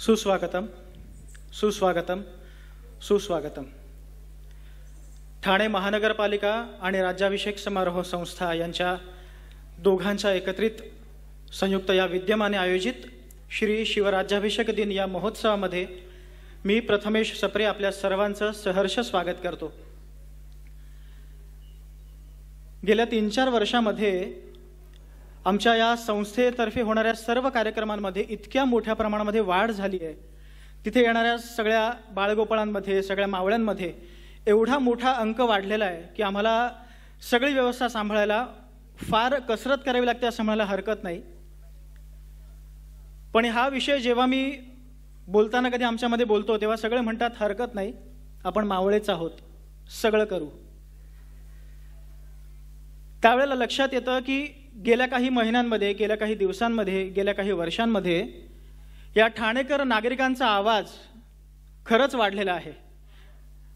सुस्वागतम सुस्वागतम सुस्वागतम. ठाणे महानगरपालिका आणि राज्याभिषेक समारोह संस्था यांच्या दोघांच्या एकत्रित संयुक्त या विद्यमाने आयोजित श्री शिवराज्याभिषेक दिन या महोत्सवामध्ये मी प्रथमेश सप्रे आपल्या सर्वांचं सहर्ष स्वागत करतो. गेल्या 3-4 वर्षांमध्ये आमच्या या संस्थेतर्फे होणाऱ्या सर्व कार्यक्रमांमध्ये इतक्या मोठ्या प्रमाणामध्ये वाढ झाली आहे. तिथे येणाऱ्या सगळ्या बाळगोपाळांमध्ये, सगळ्या मावळ्यांमध्ये एवढा मोठा अंक वाढलेला आहे की आम्हाला सगळी व्यवस्था सांभाळायला फार कसरत करावी लागते असं म्हणायला हरकत नाही. पण हा विषय जेव्हा मी बोलताना कधी आमच्यामध्ये बोलतो तेव्हा सगळे म्हणतात हरकत नाही, आपण मावळेच आहोत, सगळं करू. त्यावेळेला लक्षात येतं की गेल्या काही महिन्यांमध्ये, गेल्या काही दिवसांमध्ये, गेल्या काही वर्षांमध्ये या ठाणेकर नागरिकांचा आवाज खरंच वाढलेला आहे.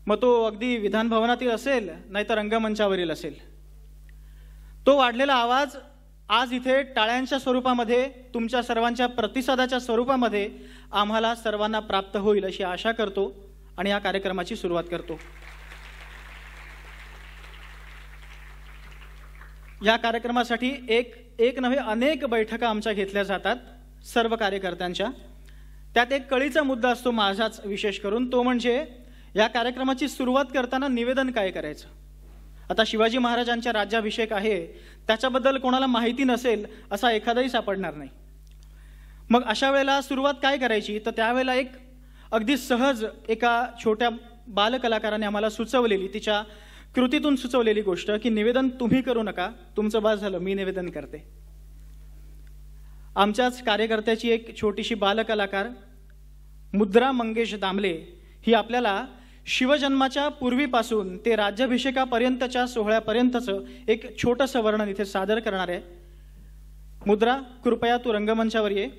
मग तो अगदी विधान भवनातील असेल नाहीतर रंगमंचावरील असेल, तो वाढलेला आवाज आज इथे टाळ्यांच्या स्वरूपामध्ये, तुमच्या सर्वांच्या प्रतिसादाच्या स्वरूपामध्ये आम्हाला सर्वांना प्राप्त होईल अशी आशा करतो आणि या कार्यक्रमाची सुरुवात करतो. या कार्यक्रमासाठी एक नव्हे अनेक बैठका आमच्या घेतल्या जातात सर्व कार्यकर्त्यांच्या. त्यात एक कळीचा मुद्दा असतो माझाच विशेष करून, तो म्हणजे या कार्यक्रमाची सुरुवात करताना निवेदन काय करायचं. आता शिवाजी महाराजांच्या राज्याभिषेक आहे, त्याच्याबद्दल कोणाला माहिती नसेल असा एखादाही सापडणार नाही. मग अशा वेळेला सुरुवात काय करायची, तर त्यावेळेला एक अगदी सहज एका छोट्या बालकलाकाराने आम्हाला सुचवलेली, तिच्या कृतीतून सुचवलेली गोष्ट की निवेदन तुम्ही करू नका, तुमचं बस झालं, मी निवेदन करते. आमच्याच कार्यकर्त्याची एक छोटीशी बालकलाकार मुद्रा मंगेश दामले ही आपल्याला शिवजन्माच्या पूर्वीपासून ते राज्याभिषेकापर्यंतच्या सोहळ्यापर्यंतचं एक छोटंसं वर्णन इथे सादर करणार आहे. मुद्रा, कृपया तू रंगमंचावर ये.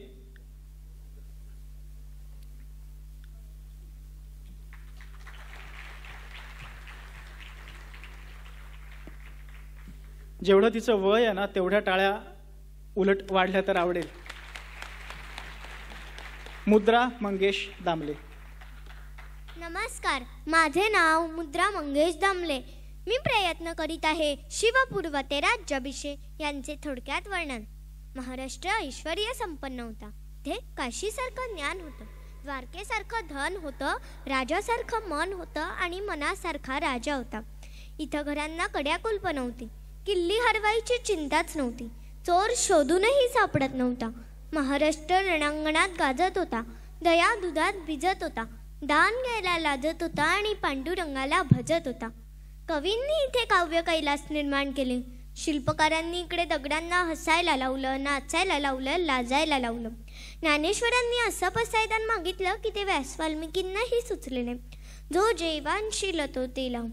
जेवढं तिचं वय आहे ना तेवढ्या टाळ्या उलट वाढल्या तर आवडेल. मुद्रा मंगेश दामले. नमस्कार, माझे नाव मुद्रा मंगेश दामले. मी प्रयत्न करीत आहे शिवपूर्व ते राज्याभिषेक यांचे थोडक्यात वर्णन. महाराष्ट्र ऐश्वर्य संपन्न होता. ते काशीसारखं ज्ञान होतं, द्वारकेसारखं धन होतं, राजासारखं मन होतं आणि मनासारखा राजा होता. इथं घरांना कड्याकुलप नव्हती, किल्ली हरवायची चिंताच नव्हती, चोर शोधूनही सापडत नव्हता. महाराष्ट्र रणांगणात गाजत होता, दया दुधात भिजत होता, दान घ्यायला लाजत होता आणि पांडुरंगाला भजत होता. कवींनी इथे काव्य कैलास निर्माण केले. शिल्पकारांनी इकडे दगडांना हसायला लावलं, नाचायला लावलं, लाजायला लावलं. ज्ञानेश्वरांनी असं पसायदान मागितलं की ते व्यास वाल्मिकींनाही सुचले नाही. जो जेवानशील तो ते लाव.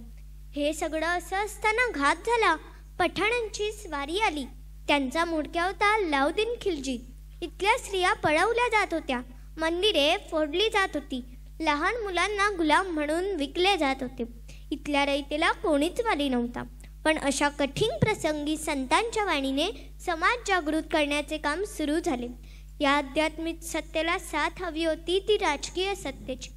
हे सगळं असं असताना घात झाला. पठाणांची स्वारी आली. त्यांचा मोडक्या होता लाउद्दीन खिलजी. इथल्या स्त्रिया पळवल्या जात होत्या, मंदिरे फोडली जात होती, लहान मुलांना गुलाम म्हणून विकले जात होते. इथल्या रयतेला कोणीच वाली नव्हता. पण अशा कठीण प्रसंगी संतांच्या वाणीने समाज जागृत करण्याचे काम सुरू झाले. या आध्यात्मिक सत्तेला साथ हवी होती, ती राजकीय सत्तेची.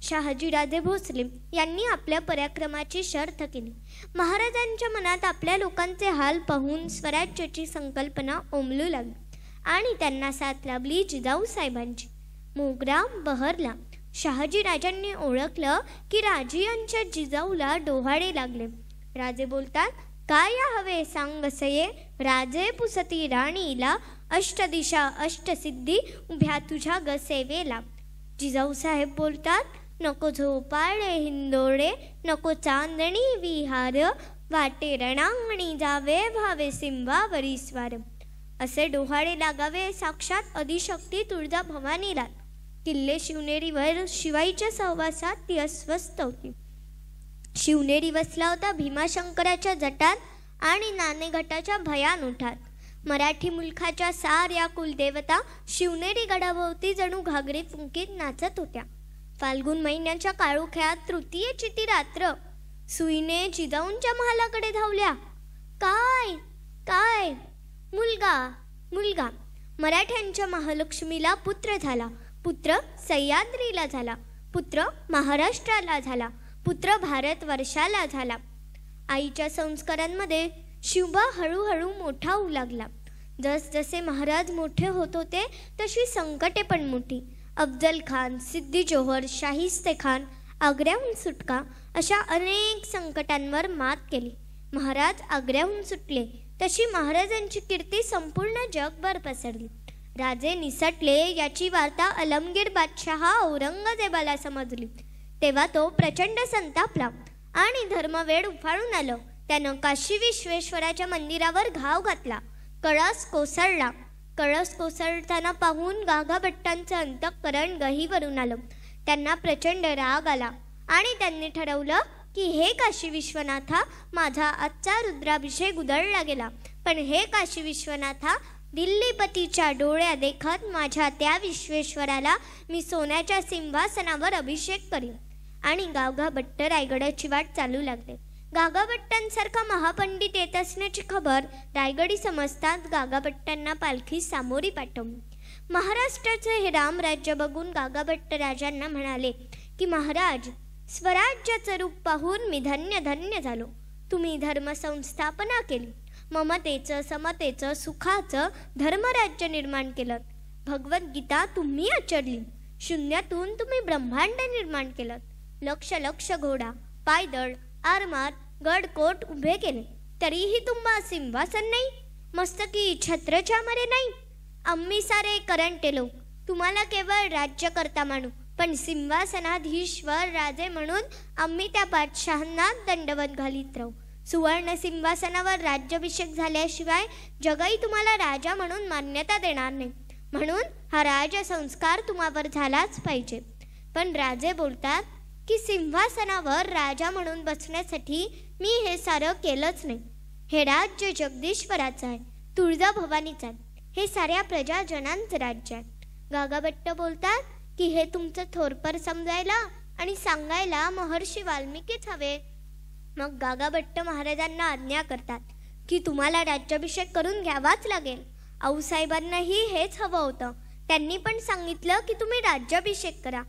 शहाजीराजे भोसले यांनी आपल्या पराक्रमाची शर्थ केली. महाराजांच्या मनात आपल्या लोकांचे हाल पाहून स्वराज्याची संकल्पना उमलू लागली आणि त्यांना साथ लाभली जिजाऊ साहेबांची. मोगरा बहरला. शहाजीराजांनी ओळखलं की राजियांच्या जिजाऊला डोहाळे लागले. राजे बोलतात, काय हवे सांग सये, राजे पुसती राणीला, अष्टदिशा अष्टसिद्धी उभ्या तुझ्या ग सेवेला. जिजाऊ साहेब बोलतात, नको झोपाळे हिंदोळे, नको चांदणी विहार, वाटे रणांगणी जावे भावे सिंहावरी स्वार. असे डोहाळे लागावे साक्षात आदिशक्ती तुळजा भवानीला. किल्ले शिवनेरीवर शिवाईच्या सहवासात ती अस्वस्थ होती. शिवनेरी वसला होता भीमाशंकराच्या जटात आणि नाणेघाटाच्या भयानुठात. मराठी मुलखाच्या साऱ्या कुलदेवता शिवनेरी गडाभोवती जणू घागरी फुंकीत नाचत होत्या. फाल्गुन महिन्याच्या काळोख्यात तृतीयेची ती रात्र सुईने जिजाऊंच्या महालाकडे धावल्या. काय काय मुलगा मुलगा. मराठ्यांच्या महालक्ष्मीला पुत्र झाला. पुत्र सह्याद्रीला झाला, पुत्र महाराष्ट्राला झाला, पुत्र भारतवर्षाला झाला. आईच्या संस्कारांमध्ये शिवबा हळूहळू मोठा होऊ लागला. जसजसे महाराज मोठे होत होते तशी संकटे पण मोठी. अफजल खान, सिद्दी जोहर, शाहिस्ते खान, आग्र्याहून सुटका अशा अनेक संकटांवर मात केली. महाराज आग्र्याहून सुटले तशी महाराजांची कीर्ती संपूर्ण जगभर पसरली. राजे निसटले याची वार्ता अलमगीर बादशहा औरंगजेबाला समजली. तेव्हा तो प्रचंड संतापला आणि धर्मवेड उफाळून आलं. त्यानं काशी विश्वेश्वराच्या मंदिरावर घाव घातला. कळस कोसळला. कळस कोसळताना पाहून गागाभट्टांचं अंतःकरण गहीवरून आलं. त्यांना प्रचंड राग आला आणि त्यांनी ठरवलं की हे काशी विश्वनाथा, माझा आजचा रुद्राभिषेक उधळला गेला, पण हे काशी विश्वनाथा, दिल्लीपतीच्या डोळ्या देखत माझ्या त्या विश्वेश्वराला मी सोन्याच्या सिंहासनावर अभिषेक करीन. आणि गागाभट्ट रायगडाची वाट चालू लागले. गागाभट्टांसारखा महापंडित येत असण्याची खबर रायगडी समजतात गागाभट्टांना पालखी सामोरी पाठवली. महाराष्ट्राचं हे रामराज्य बघून गागाभट्ट राजांना म्हणाले की महाराज, स्वराज्याचं रूप पाहून मी धन्य धन्य झालो. तुम्ही धर्मसंस्थापना केली, ममतेचं, समतेचं, सुखाचं धर्मराज्य निर्माण केलं. भगवद्गीता तुम्ही आचरली. शून्यातून तुम्ही ब्रह्मांड निर्माण केलं. लक्ष लक्ष घोडा, पायदळ, आरमार, गडकोट उभे केले, तरीही तुम्हा सिंहासन नाही, मस्तकी छत्र चामरे नाही. आम्ही सारे करंटे लोक तुम्हाला केवळ राज्य करता मानू, पण सिंहासनाधीश्वर राजे म्हणून आम्ही त्या बादशहांना दंडवत घालीत राहू. सुवर्ण सिंहासनावर राज्याभिषेक झाल्याशिवाय जगही तुम्हाला राजा म्हणून मान्यता देणार नाही. म्हणून हा राजसंस्कार तुम्हावर झालाच पाहिजे. पण राजे बोलतात की सिंहासनावर राजा म्हणून बसण्यासाठी मी हे सारं केलंच नाही. हे राज्य जगदीश्वराचं आहे, तुळजाभवानीचं आहे. हे साऱ्या प्रजाजनांचं राज्य आहे. गागाभट्ट बोलतात की हे तुमचं थोरपर समजायला आणि सांगायला महर्षी वाल्मिकीच हवे. मग गागाभट्ट महाराजांना आज्ञा करतात की तुम्हाला राज्याभिषेक करून घ्यावाच लागेल. आऊसाहेबांनाही हेच हवं होतं. त्यांनी पण सांगितलं की तुम्ही राज्याभिषेक करा.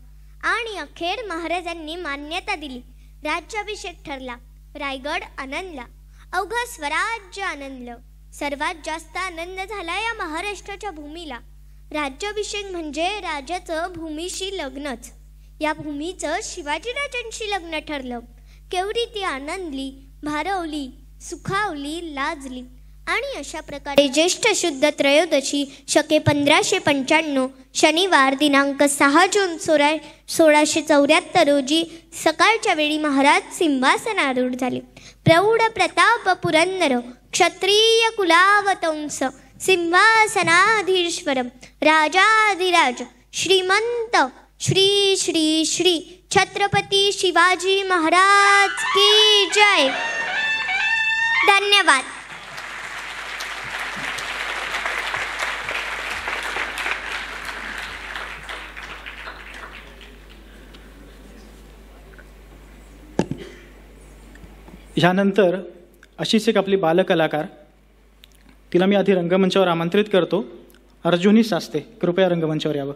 आणि अखेर महाराजांनी मान्यता दिली. राज्याभिषेक ठरला. रायगड आनंदला. अवघं स्वराज्य आनंदलं. सर्वात जास्त आनंद झाला या महाराष्ट्राच्या भूमीला. राज्याभिषेक म्हणजे राजाचं भूमीशी लग्नच. या भूमीचं शिवाजीराजांशी लग्न ठरलं. केवढी ती आनंदली, भारावली, सुखावली, लाजली. आणि अशा प्रकारे ज्येष्ठ शुद्ध त्रयोदशी शके 1595 शनिवार दिनांक 6 जून 1674 रोजी सकाळच्या वेळी महाराज सिंहासनारूढ झाले. प्रौढ प्रताप पुरंदर क्षत्रिय कुलावतंस सिंहासनाधीश्वर राजाधिराज श्रीमंत श्री श्री श्री छत्रपती शिवाजी महाराज की जय. धन्यवाद. ह्यानंतर अशीच एक आपली बालकलाकार, तिला मी आधी रंगमंचावर आमंत्रित करतो. अर्जुनी सास्ते, कृपया रंगमंचावर यावं.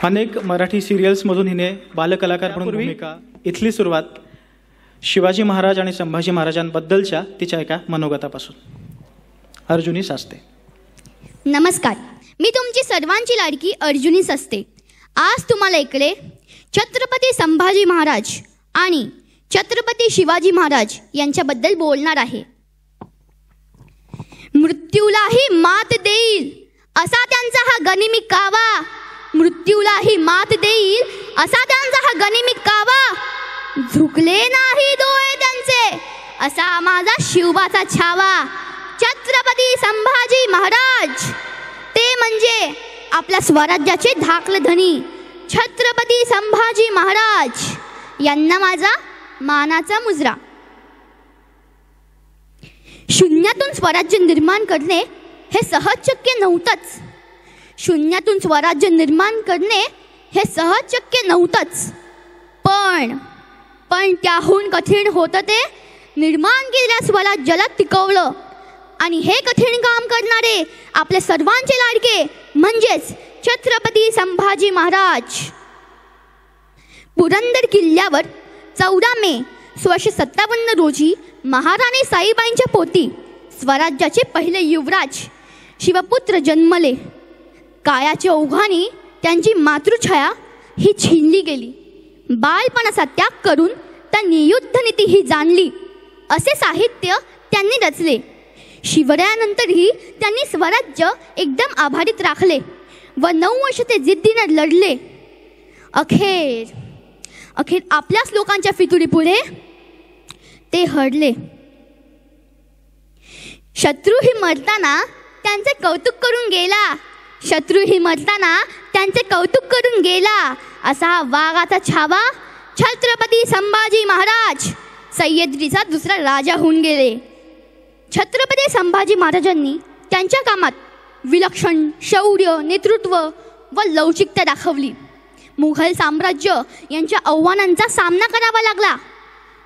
अनेक मराठी सिरियल्समधून हिने बालकलाकार म्हणून भूमिका. इथली सुरुवात शिवाजी महाराज आणि संभाजी महाराजांबद्दलच्या तिच्या एका मनोगतापासून. अर्जुनी सास्ते. नमस्कार, मी तुमची सर्वांची लाडकी अर्जुनी सास्ते. आज तुम्हाला इकडे छत्रपती संभाजी महाराज आणि छत्रपती शिवाजी महाराज यांच्याबद्दल बोलणार आहे. मृत्यूलाही मात देईल असा त्यांचा हा गनिमी कावा. मृत्यूलाही मात देईल असा त्यांचा हा गनिमी कावा. झुकले नाही डोळे त्यांचे असा माझा शिवबाचा छावा. छत्रपती संभाजी महाराज ते म्हणजे आपल्या स्वराज्याचे धाकले धनी. छत्रपती संभाजी महाराज यांना माझा मानाचा मुजरा. शून्यातून स्वराज्य निर्माण करणे हे सहज शक्य नव्हतंच. शून्यातून स्वराज्य निर्माण करणे हे सहज शक्य नव्हतंच. पण त्याहून कठीण होतं ते निर्माण केलेल्या स्वराज्याला टिकवलं आणि हे कठीण काम करणारे आपले सर्वांचे लाडके म्हणजेच छत्रपती संभाजी महाराज. पुरंदर किल्ल्यावर 14 मे 1657 रोजी महाराणी साईबाईंच्या पोटी स्वराज्याचे पहिले युवराज शिवपुत्र जन्मले. काळाच्या ओघाने त्यांची मातृछाया ही छिनली गेली. बालपणाचा त्याग करून त्यांनी युद्धनीती ही जाणली असे साहित्य त्यांनी रचले. शिवरायानंतरही त्यांनी स्वराज्य एकदम आभारीत राखले व 9 वर्ष ते जिद्दीने लढले. अखेर आपल्याच लोकांच्या फितुरीपुढे ते हरले. शत्रूही मरताना त्यांचे कौतुक करून गेला, शत्रूही मरताना त्यांचे कौतुक करून गेला असा हा वाघाचा छावा छत्रपती संभाजी महाराज सह्याद्रीचा दुसरा राजा होऊन गेले. छत्रपती संभाजी महाराजांनी त्यांच्या कामात विलक्षण शौर्य, नेतृत्व व लवचिकता दाखवली. मुघल साम्राज्य यांच्या आव्हानांचा सामना करावा लागला.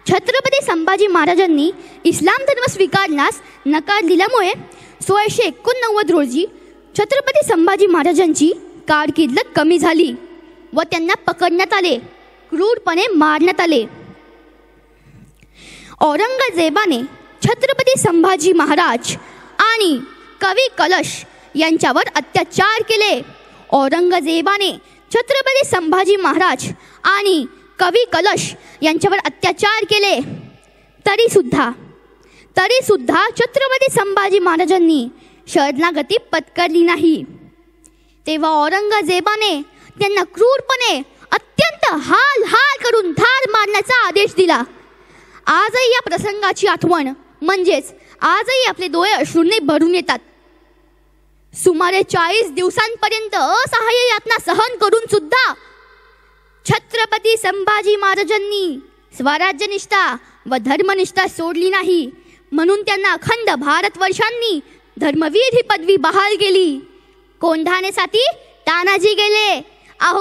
छत्रपती संभाजी महाराजांनी इस्लाम धर्म स्वीकारण्यास नकार दिल्यामुळे 1689 रोजी छत्रपती संभाजी महाराजांची कारकीर्द कमी झाली व त्यांना पकडण्यात आले, क्रूरपणे मारण्यात आले. औरंगजेबाने छत्रपती संभाजी महाराज आणि कवी कलश यांच्यावर अत्याचार केले. औरंगजेबाने छत्रपती संभाजी महाराज आणि कवी कलश यांच्यावर अत्याचार केले. तरी सुद्धा छत्रपती संभाजी महाराजांनी शरणागती पत्करली नाही. तेव्हा औरंगजेबाने त्यांना क्रूरपणे अत्यंत हाल करून ठार मारण्याचा आदेश दिला. आजही या प्रसंगाची आठवण म्हणजेच आजही आपले डोळे अश्रूने भरून येतात. सुमारे 40 दिवसांपर्यंत असहाय्य यातना सहन करून सुद्धा छत्रपती संभाजी महाराजांनी स्वराज्यनिष्ठा व धर्मनिष्ठा सोडली नाही. म्हणून त्यांना अखंड भारतवर्षांनी धर्मवीर ही पदवी बहाल केली. कोंढाण्यासाठी तानाजी गेले,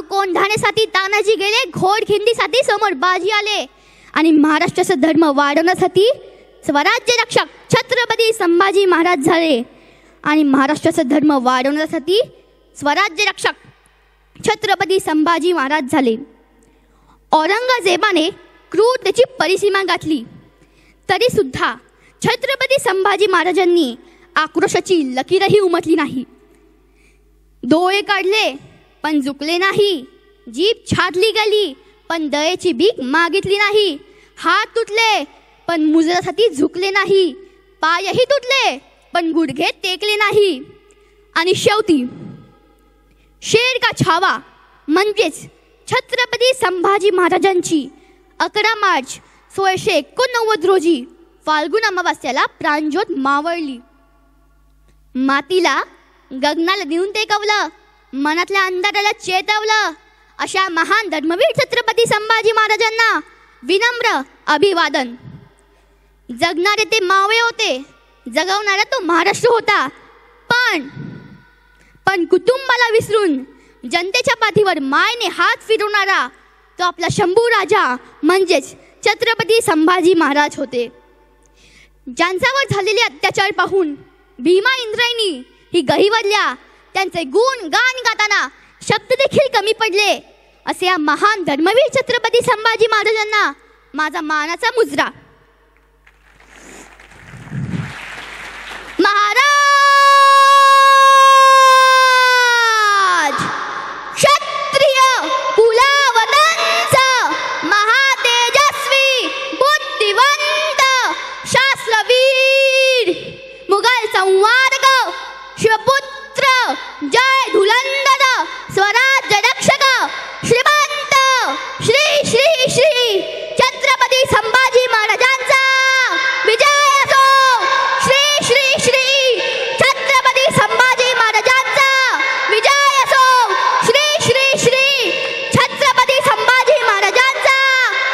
कोंढाण्यासाठी तानाजी गेले, घोडखिंडीसाठी समोर बाजी आले आणि महाराष्ट्राचा धर्म वाढवण्यासाठी स्वराज्य रक्षक छत्रपती संभाजी महाराज झाले. आणि महाराष्ट्राचा धर्म वाढवण्यासाठी स्वराज्य रक्षक छत्रपती संभाजी महाराज झाले. औरंगजेबाने क्रूरतेची परिसीमा गाठली. तरी सुद्धा छत्रपती संभाजी महाराजांनी आक्रोशाची लकीरही उमटली नाही. डोळे काढले पण झुकले नाही, जीभ छाटली गेली पण दयेची भीक मागितली नाही, हात तुटले पण मुजरासाठी झुकले नाही, पायही तुटले पण गुडघे टेकले नाही. आणि शेवटी शेर का छावा म्हणजेच छत्रपती संभाजी महाराजांची 11 मार्च 1689 रोजी फाल्गुन अमावास्याला प्राणज्योत मावळली. मातीला गगनाला देऊन टेकवलं, मनातल्या अंधाराला चेतवलं अशा महान धर्मवीर छत्रपती संभाजी महाराजांना विनम्र अभिवादन. जगणारे ते मावळे होते, जगवणारा तो महाराष्ट्र होता. पण कुटुंबाला विसरून जनतेच्या पाठीवर मायने हात फिरवणारा तो आपला शंभू राजा म्हणजेच छत्रपती संभाजी महाराज होते. ज्यांच्यावर झालेले अत्याचार पाहून भीमा इंद्रायणी ही गहिवरल्या. त्यांचे गुण गान गाताना शब्द देखील कमी पडले. असे या महान धर्मवीर छत्रपती संभाजी महाराजांना माझा मानाचा मुजरा. महाराज क्षत्रिय कुलावतंस महातेजस्वी बुद्धिवंत शास्त्रवीर मुघल संवारक शिवपुत्र जय धुलंदर स्वराज्य रक्षक श्रीमंत श्री श्री श्री छत्रपती संभाजी महाराजांचा विजय असो. श्री श्री श्री छत्रपती संभाजी महाराजांचा विजय असो. श्री श्री श्री छत्रपती संभाजी महाराजांचा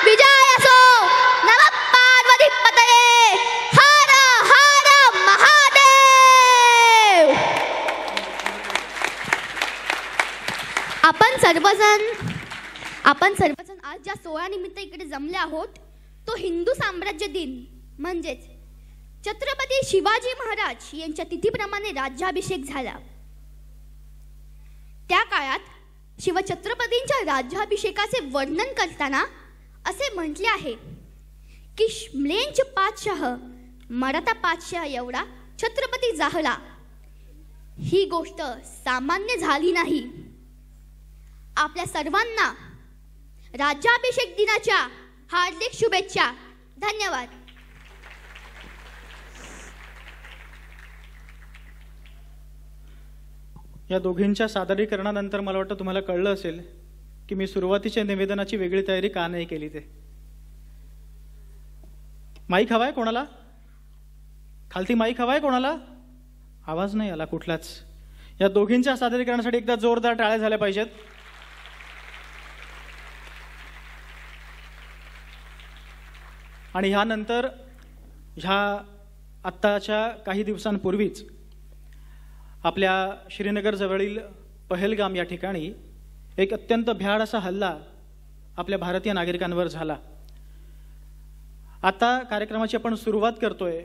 विजय असो. नमः पार्वती पतये हर हर महादेव. आपण सर्वजण आज ज्या सोहळ्यानिमित्त इकडे जमले आहोत तो हिंदू साम्राज्य दिन म्हणजेच छत्रपती शिवाजी महाराज यांच्या तिथीप्रमाणे राज्याभिषेक झाला. त्या काळात शिवछत्रपतींच्या राज्याभिषेकाचे वर्णन करताना असे म्हटले आहे की म्लेंच पातशाह मराठा पातशाह एवढा छत्रपती जाहला. ही गोष्ट सामान्य झाली नाही. आपल्या सर्वांना राज्याभिषेक दिनाच्या हार्दिक शुभेच्छा. धन्यवाद. या दोघींच्या सादरीकरणानंतर मला वाटतं तुम्हाला कळलं असेल की मी सुरुवातीच्या निवेदनाची वेगळी तयारी का नाही केली. ते माईक हवाय कोणाला? खालती माईक हवाय कोणाला? आवाज नाही आला कुठलाच. या दोघींच्या सादरीकरणासाठी एकदा जोरदार टाळ्या झाल्या पाहिजेत. आणि ह्यानंतर ह्या आत्ताच्या काही दिवसांपूर्वीच आपल्या श्रीनगर जवळील पहलगाम या ठिकाणी एक अत्यंत भ्याड असा हल्ला आपल्या भारतीय नागरिकांवर झाला. आता कार्यक्रमाची आपण सुरुवात करतोय.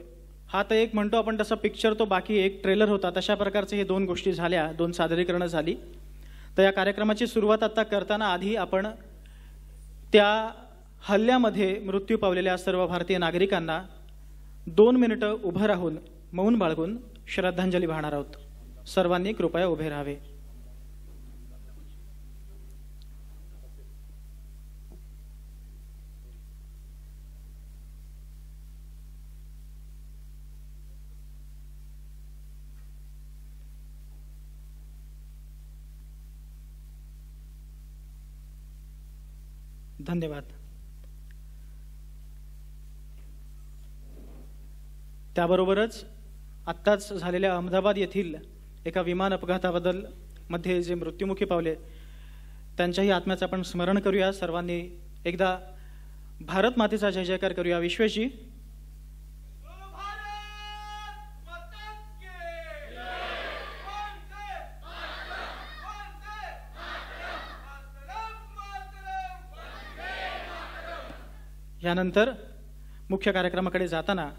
हा तर एक म्हणतो आपण तसा पिक्चर, तो बाकी एक ट्रेलर होता. तशा प्रकारचे हे दोन गोष्टी झाल्या, दोन सादरीकरणं झाली. तर या कार्यक्रमाची सुरुवात आता करताना आधी आपण त्या हल्ल्यामध्ये मृत्यू पावलेल्या सर्व भारतीय नागरिकांना 2 मिनिटं उभं राहून मौन बाळगून श्रद्धांजली वाहणार आहोत. सर्वांनी कृपया उभे राहावे. धन्यवाद. त्याबरोबरच आत्ताच झालेल्या अहमदाबाद येथील एका विमान अपघाताबद्दल मध्ये जे मृत्युमुखी पावले त्यांच्याही आत्म्याचं आपण स्मरण करूया. सर्वांनी एकदा भारत मातेचा जय जयकार करूया. विश्वेशजी. यानंतर मुख्य कार्यक्रमाकडे जाताना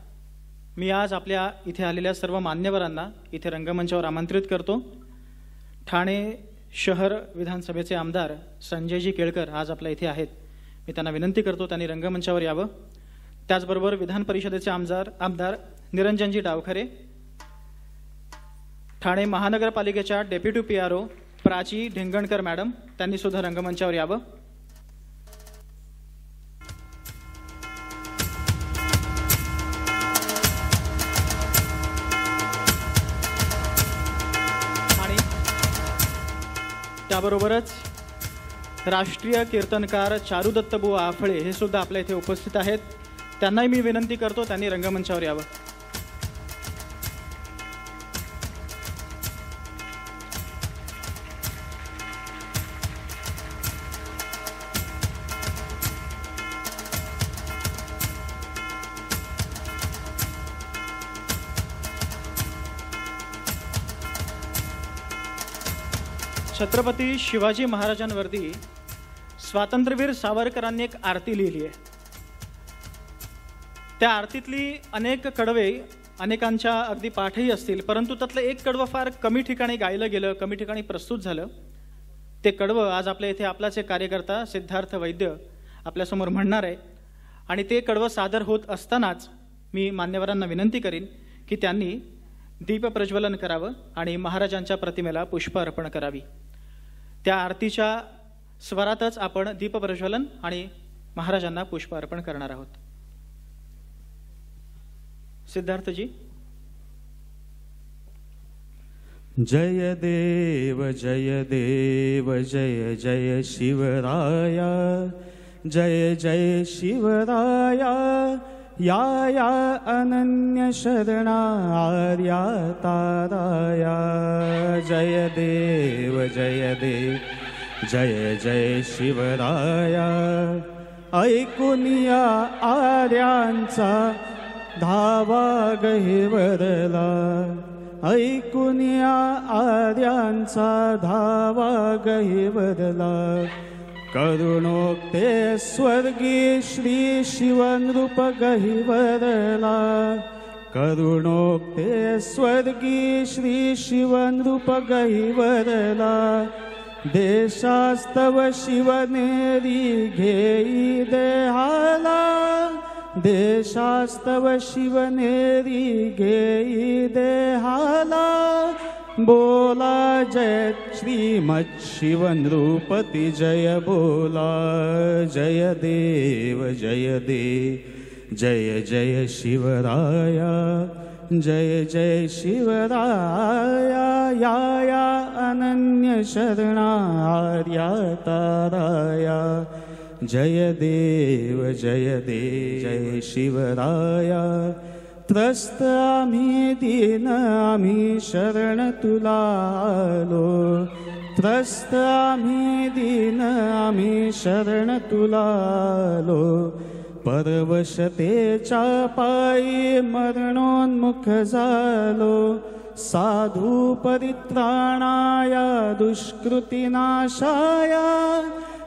मी आज आपल्या इथे आलेल्या सर्व मान्यवरांना इथे रंगमंचावर आमंत्रित करतो. ठाणे शहर विधानसभेचे आमदार संजयजी केळकर आज आपल्या इथे आहेत. मी त्यांना विनंती करतो त्यांनी रंगमंचावर यावं. त्याचबरोबर विधान परिषदेचे आमदार निरंजनजी डावखरे, ठाणे महानगरपालिकेच्या डेप्युटी PRO प्राची ढेंगणकर मॅडम, त्यांनी सुद्धा रंगमंचावर यावं. त्याबरोबरच राष्ट्रीय कीर्तनकार चारुदत्तबुवा आफळे हे सुद्धा आपल्या इथे उपस्थित आहेत. त्यांनाही मी विनंती करतो त्यांनी रंगमंचावर यावं. छत्रपती शिवाजी महाराजांवरती स्वातंत्र्यवीर सावरकरांनी एक आरती लिहिली आहे. त्या आरतीतली अनेक कडवे अनेकांच्या अगदी पाठही असतील, परंतु त्यातलं एक कडवं फार कमी ठिकाणी गायलं गेलं, कमी ठिकाणी प्रस्तुत झालं. ते कडवं आज आपल्या इथे आपलाच एक कार्यकर्ता सिद्धार्थ वैद्य आपल्यासमोर म्हणणार आहे. आणि ते कडवं सादर होत असतानाच मी मान्यवरांना विनंती करीन की त्यांनी दीप प्रज्वलन करावं आणि महाराजांच्या प्रतिमेला पुष्प अर्पण करावी. त्या आरतीच्या स्वरातच आपण दीप प्रज्वलन आणि महाराजांना पुष्प अर्पण करणार आहोत. सिद्धार्थजी. जय देव जय देव जय जय शिवराया, जय जय शिवराया, या या अनन्य शरणा आर्या ताराया. जय देव जय देव जय जय शिवराया, ऐकुनिया आर्यांचा धावा गहिवरला, ऐकुनिया आर्यांचा धावा गहिवरला. करुणोक्ते स्वर्गी श्री शिवनृप गहिवरला, करुणोक्ते स्वर्गी श्री शिवनृप गहिवरला देशास्तव शिवनेरी घेई देहाला देशास्तव शिवनेरी घेई देहाला बोला जय श्रीमच्छिवनृपती जय बोला जय देव जय जय जय शिवराया जय जय शिवराया या अनन्य शरणार्या ताराया जय देव जय जय शिवराया त्रस्त आम्ही दीन आम्ही शरण तुला आलो त्रस्त आम्ही दीन आम्ही शरण तुला आलो परवशतेच्या पायी मरणोन्मुख झालो साधू परित्राणाया दुष्कृतिनाशाया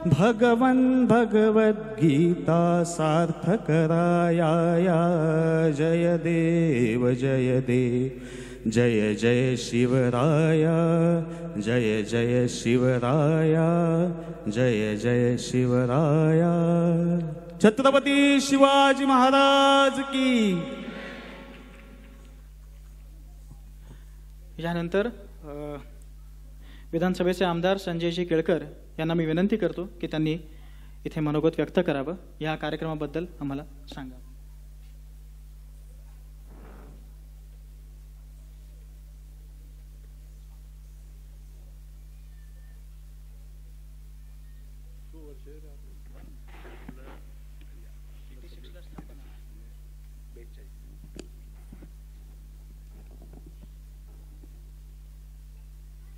भगवन् भगवद्गीता सार्थकराया जय देव जय जय जय शिवराया जय जय शिवराया जय जय शिवराया छत्रपती शिवाजी महाराज की। यानंतर विधानसभेचे आमदार संजयजी केळकर यांना मी विनंती करतो की त्यांनी इथे मनोगत व्यक्त करावं या कार्यक्रमाबद्दल आम्हाला सांगा।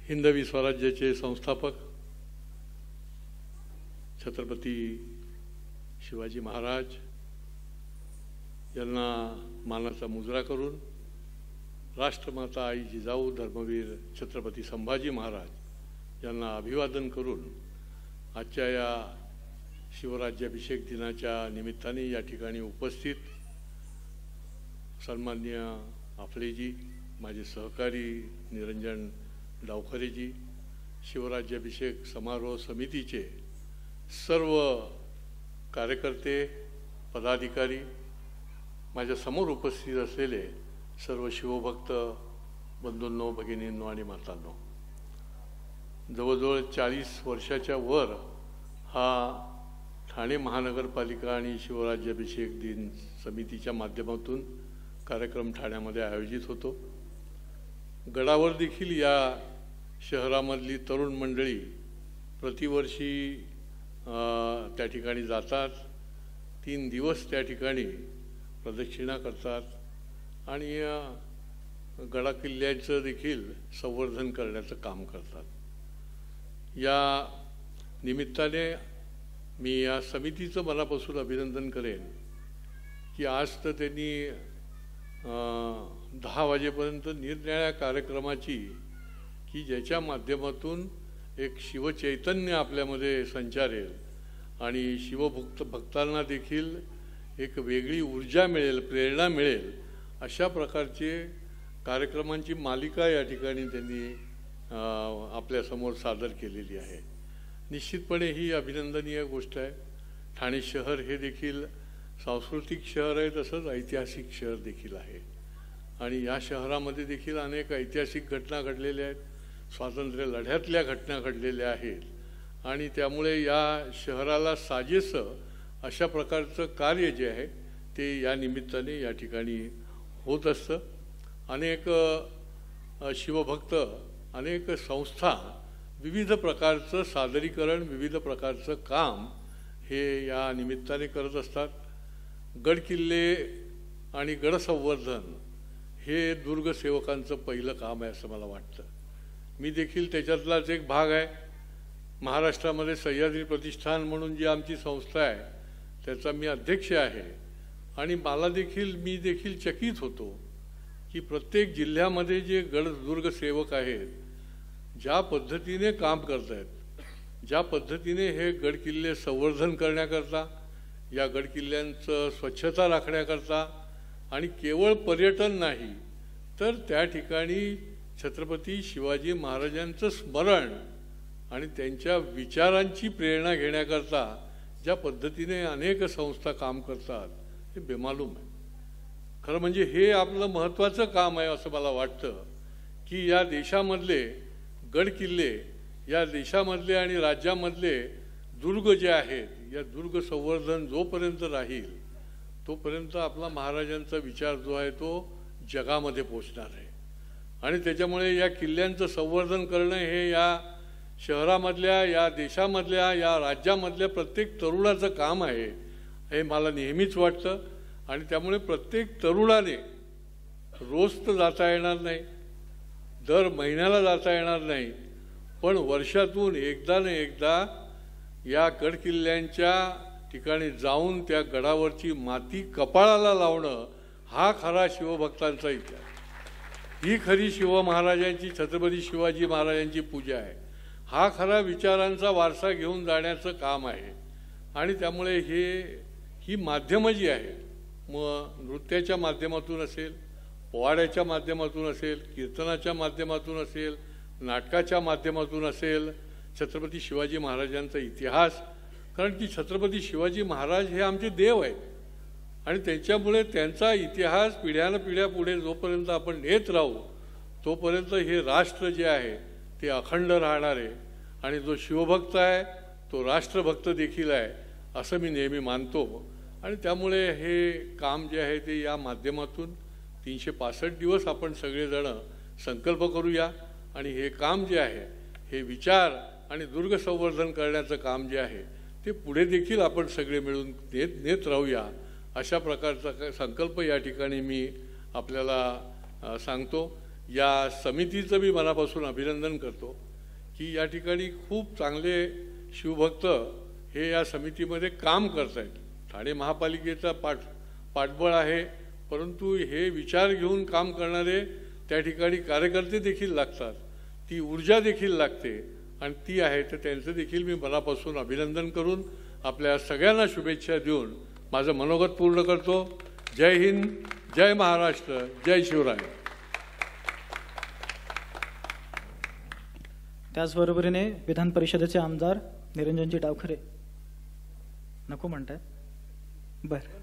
हिंदवी स्वराज्याचे संस्थापक छत्रपती शिवाजी महाराज यांना मानाचा मुजरा करून राष्ट्रमाता आई जिजाऊ धर्मवीर छत्रपती संभाजी महाराज यांना अभिवादन करून आजच्या या शिवराज्याभिषेक दिनाच्या निमित्ताने या ठिकाणी उपस्थित सन्माननीय आपलेजी माझे सहकारी निरंजन डावखरेजी शिवराज्याभिषेक समारोह समितीचे सर्व कार्यकर्ते पदाधिकारी माझ्या समोर उपस्थित असलेले सर्व शिवभक्त बंधूंनो भगिनींनो आणि मातांनो जवळजवळ 40 वर्षाच्या वर हा ठाणे महानगरपालिका आणि शिवराज्याभिषेक दिन समितीच्या माध्यमातून कार्यक्रम ठाण्यामध्ये आयोजित होतो। गडावर देखील या शहरामधली तरुण मंडळी प्रतिवर्षी त्या ठिकाणी जातात 3 दिवस त्या ठिकाणी प्रदक्षिणा करतात आणि गडा किल्ल्याचं देखील संवर्धन करण्याचं काम करतात। या निमित्ताने मी या समितीचं मनापासून अभिनंदन करेन की आज तर त्यांनी 10 वाजेपर्यंत निरनिराळ्या कार्यक्रमाची की ज्याच्या माध्यमातून एक शिवचैतन्य आपल्यामध्ये संचारेल आणि भक्तांना देखील एक वेगळी ऊर्जा मिळेल प्रेरणा मिळेल अशा प्रकारचे कार्यक्रमांची मालिका या ठिकाणी त्यांनी आपल्यासमोर सादर केलेली आहे। निश्चितपणे ही अभिनंदनीय गोष्ट आहे। ठाणे शहर हे देखील सांस्कृतिक शहर आहे तसंच ऐतिहासिक शहर देखील आहे आणि या शहरामध्ये देखील अनेक ऐतिहासिक घटना घडलेल्या आहेत स्वातंत्र्य लढ्यातल्या घटना घडलेल्या आहेत आणि त्यामुळे या शहराला साजेसं अशा प्रकारचं कार्य जे आहे ते या निमित्ताने या ठिकाणी होत असतं। अनेक शिवभक्त अनेक संस्था विविध प्रकारचं सादरीकरण विविध प्रकारचं काम हे या निमित्ताने करत असतात। गडकिल्ले आणि गडसंवर्धन हे दुर्गसेवकांचं पहिलं काम आहे असं मला वाटतं। मी देखील त्याच्यातलाच एक भाग आहे। महाराष्ट्रामध्ये सह्याद्री प्रतिष्ठान म्हणून जी आमची संस्था आहे त्याचा मी अध्यक्ष आहे आणि मी देखील चकित होतो की प्रत्येक जिल्ह्यामध्ये जे दुर्गसेवक आहेत ज्या पद्धतीने काम करत आहेत ज्या पद्धतीने हे गडकिल्ले संवर्धन करण्याकरता या गडकिल्ल्यांचं स्वच्छता राखण्याकरता आणि केवळ पर्यटन नाही तर त्या ठिकाणी छत्रपती शिवाजी महाराजांचं स्मरण आणि त्यांच्या विचारांची प्रेरणा घेण्याकरता ज्या पद्धतीने अनेक संस्था काम करतात हे बेमालूम आहे. खरं म्हणजे हे आपलं महत्त्वाचं काम आहे असं मला वाटतं की या देशामधले गड किल्ले, या देशामधले आणि राज्यामधले दुर्ग जे आहेत, या दुर्ग संवर्धन जोपर्यंत राहील तोपर्यंत आपला महाराजांचा विचार जो आहे तो जगामध्ये पोचणार आहे. आणि त्याच्यामुळे या किल्ल्यांचं संवर्धन करणं हे या शहरामधल्या, या देशामधल्या, या राज्यामधल्या प्रत्येक तरुणाचं काम आहे हे मला नेहमीच वाटतं. आणि त्यामुळे प्रत्येक तरुणाने रोज तर जाता येणार नाही, दर महिन्याला जाता येणार नाही, पण वर्षातून एकदा न एकदा या गडकिल्ल्यांच्या ठिकाणी जाऊन त्या गडावरची माती कपाळाला लावणं हा खरा शिवभक्तांचा इतिहास. ही खरी शिव महाराजांची, छत्रपती शिवाजी महाराजांची पूजा आहे. हा खरा विचारांचा वारसा घेऊन जाण्याचं काम आहे. आणि त्यामुळे ही माध्यमं जी आहेत, मग नृत्याच्या माध्यमातून असेल, पोवाड्याच्या माध्यमातून असेल, कीर्तनाच्या माध्यमातून असेल, नाटकाच्या माध्यमातून असेल, छत्रपती शिवाजी महाराजांचा इतिहास, कारण की छत्रपती शिवाजी महाराज हे आमचे देव आहेत आणि त्याच्यामुळे त्यांचा इतिहास पिढ्यानपिढ्या पुढे जोपर्यंत आपण नेत राहू तोपर्यंत हे राष्ट्र जे आहे ते अखंड राहणार आहे. आणि जो शिवभक्त आहे तो राष्ट्रभक्त देखील आहे असं मी नेहमी मानतो. आणि त्यामुळे हे काम जे आहे ते या माध्यमातून 365 दिवस आपण सगळेजण संकल्प करूया आणि हे काम जे आहे, हे विचार आणि दुर्ग संवर्धन करण्याचं काम जे आहे ते पुढे देखील आपण सगळे मिळून नेत राहूया अशा प्रकारचा संकल्प या ठिकाणी मी आपल्याला सांगतो. या समितीचं मी मनापासून अभिनंदन करतो की या ठिकाणी खूप चांगले शिवभक्त हे या समितीमध्ये काम करत आहेत. ठाणे महापालिकेचा पाठबळ आहे, परंतु हे विचार घेऊन काम करणारे त्या ठिकाणी कार्यकर्ते देखील लागतात, ती ऊर्जा देखील लागते आणि ती आहे. तर त्यांचं देखील मी मनापासून अभिनंदन करून आपल्या सगळ्यांना शुभेच्छा देऊन माझं मनोगत पूर्ण करतो. जय हिंद, जय महाराष्ट्र, जय शिवराय. त्याचबरोबरीने विधान परिषदेचे आमदार निरंजनजी डावखरे नको म्हणताय. बरं,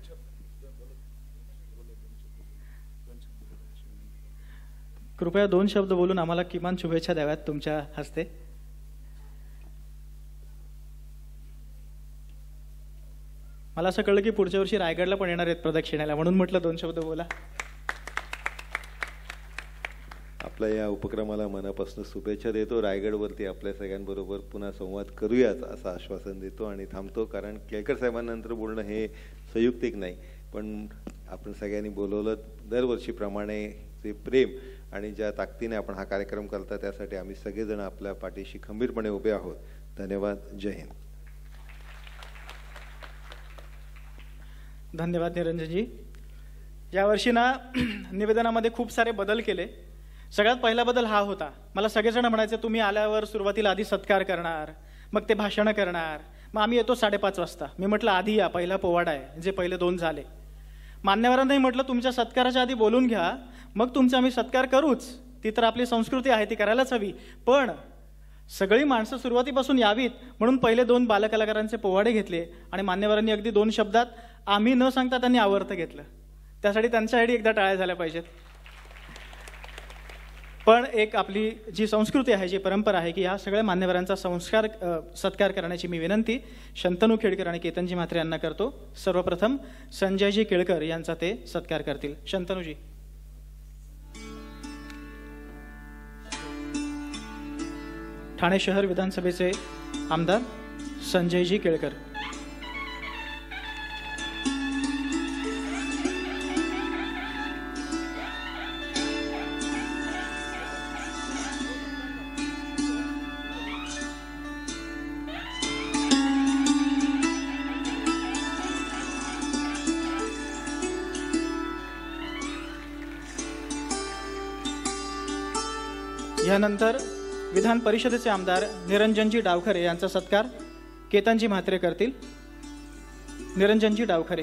कृपया 2 शब्द बोलून आम्हाला किमान शुभेच्छा द्याव्यात तुमच्या हस्ते. मला असं कळलं की पुढच्या वर्षी रायगडला पण येणार आहेत प्रदक्षिणाला, म्हणून म्हटलं 2 शब्द बोला. आपल्या या उपक्रमाला मनापासून शुभेच्छा देतो. रायगडवरती आपल्या सगळ्यांबरोबर पुन्हा संवाद करूयाच असं आश्वासन देतो आणि थांबतो. कारण केळकर साहेबांनंतर बोलणं हे संयुक्तिक नाही, पण आपण सगळ्यांनी बोलवलं. दरवर्षीप्रमाणे जे प्रेम आणि ज्या ताकदीने आपण हा कार्यक्रम करता त्यासाठी आम्ही सगळेजण आपल्या पाठीशी खंबीरपणे उभे आहोत. धन्यवाद. जय हिंद. धन्यवाद निरंजनजी. यावर्षी ना निवेदनामध्ये खूप सारे बदल केले. सगळ्यात पहिला बदल हा होता, मला सगळेजण म्हणायचे तुम्ही आल्यावर सुरुवातीला आधी सत्कार करणार, मग ते भाषण करणार, मग आम्ही येतो 5:30 वाजता. मी म्हटलं आधी या, पहिला पोवाडा आहे, जे पहिले 2 झाले. मान्यवरांनाही म्हटलं तुमच्या सत्काराच्या आधी बोलून घ्या, मग तुमचा आम्ही सत्कार करूच, ती तर आपली संस्कृती आहे, ती करायलाच हवी. पण सगळी माणसं सुरुवातीपासून यावीत म्हणून पहिले 2 बालकलाकारांचे पोवाडे घेतले आणि मान्यवरांनी अगदी 2 शब्दात आम्ही न सांगता त्यांनी आवर्त घेतलं. त्यासाठी त्यांच्यासाठी एकदा टाळ्या झाल्या पाहिजेत. पण एक आपली जी संस्कृती आहे, जी परंपरा आहे की ह्या सगळ्या मान्यवरांचा सत्कार करण्याची मी विनंती शंतनू खेडकर आणि केतनजी म्हात्रे यांना करतो. सर्वप्रथम संजयजी केळकर यांचा ते सत्कार करतील. शंतनूजी. ठाणे शहर विधानसभेचे आमदार संजयजी केळकर. यानंतर विधान परिषदेचे आमदार निरंजनजी डावखरे यांचा सत्कार केतनजी म्हात्रे करतील. निरंजनजी डावखरे.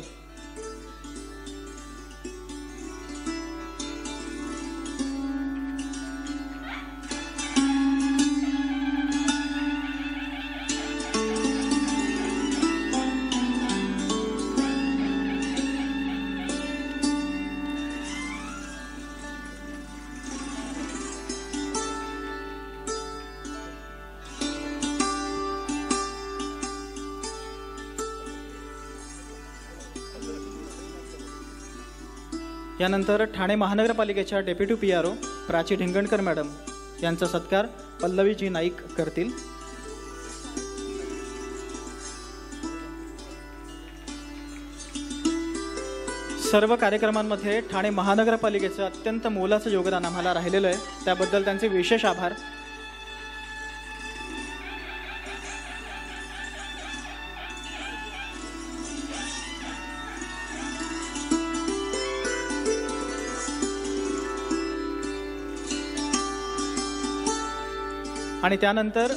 यानंतर ठाणे महानगरपालिकेच्या डेप्युटी PRO प्राची ढिंगणकर मॅडम यांचा सत्कार पल्लवीजी नाईक करतील. सर्व कार्यक्रमांमध्ये ठाणे महानगरपालिकेचं अत्यंत मोलाचं योगदान आम्हाला राहिलेलं आहे, त्याबद्दल त्यांचे विशेष आभार. आणि त्यानंतर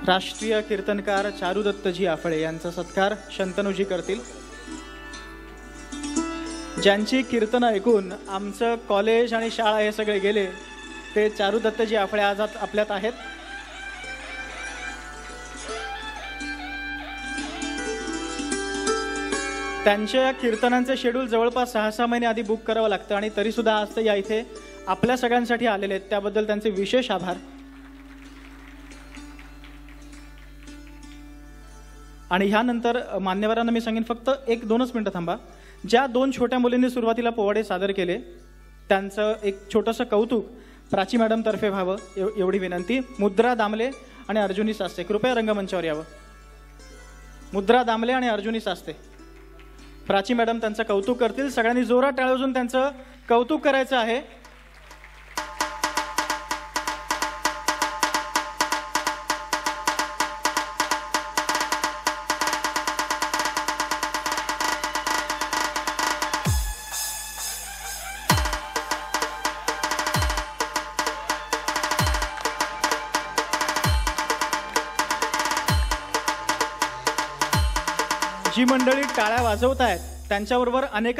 राष्ट्रीय कीर्तनकार चारुदत्तजी आफळे यांचा सत्कार शंतनूजी करतील. ज्यांची कीर्तनं ऐकून आमचं कॉलेज आणि शाळा हे सगळे गेले ते चारुदत्तजी आफळे आज आपल्यात आहेत. त्यांच्या कीर्तनांचे शेड्यूल जवळपास 6-6 महिने आधी बुक करावं लागतं आणि तरीसुद्धा आज ते या इथे आपल्या सगळ्यांसाठी आलेले आहेत, त्याबद्दल त्यांचे विशेष आभार. आणि ह्यानंतर मान्यवरांना मी सांगेन फक्त 1-2 मिनिटं थांबा. ज्या 2 छोट्या मुलींनी सुरुवातीला पोवाडे सादर केले त्यांचं एक छोटंसं कौतुक प्राची मॅडम तर्फे व्हावं एवढी विनंती. मुद्रा दामले आणि अर्जुनी सास्ते कृपया रंगमंचावर यावं. मुद्रा दामले आणि अर्जुनी सास्ते. प्राची मॅडम त्यांचं कौतुक करतील. सगळ्यांनी जोरात टाळ्या वाजवून त्यांचं कौतुक करायचं आहे. जी मंडळी टाळ्या वाजवत आहेत त्यांच्याबरोबर अनेक